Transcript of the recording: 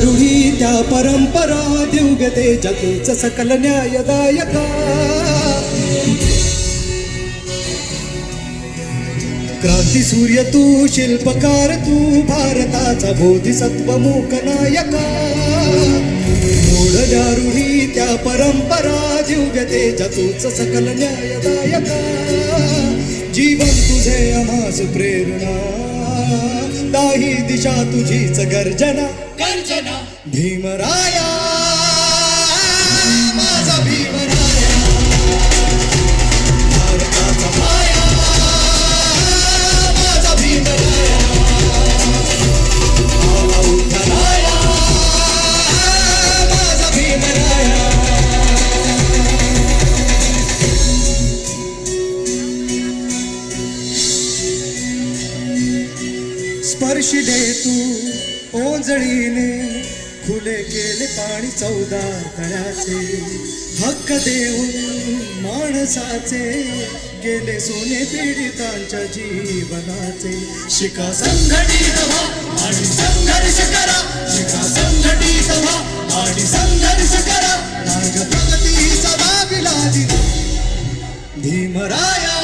दारुढी त्या परंपरा दिवगते जगेच सकल न्यायदायका. क्रांती सूर्य तू, शिल्पकार तू, भारताचा बोधिसत्व मूक नायका. मोडल्या रूढी त्या परंपरा दिवगते जतूच सकल न्यायदायका. जीवन तुझे आम्हास प्रेरणा, दाही दिशा तुझीच गर्जना. गर्जना भीमराया माझा भीमराया, भारताचा माया माझा भीमराया. आला उठलाया माझा भीमराया. स्पर्शी दे तू ओंजळीने, खुले केले पाणी 14 तळ्याचे. हक्क देऊन माणसाचे, गेले सोने पीडितांच्या जीवनाचे. शिका संघटित व्हा आणि संघर्ष करा, शिका संघटित व्हा आणि संघर्ष करा. मार्ग प्रगतीचा दाबिला दिला भीमराया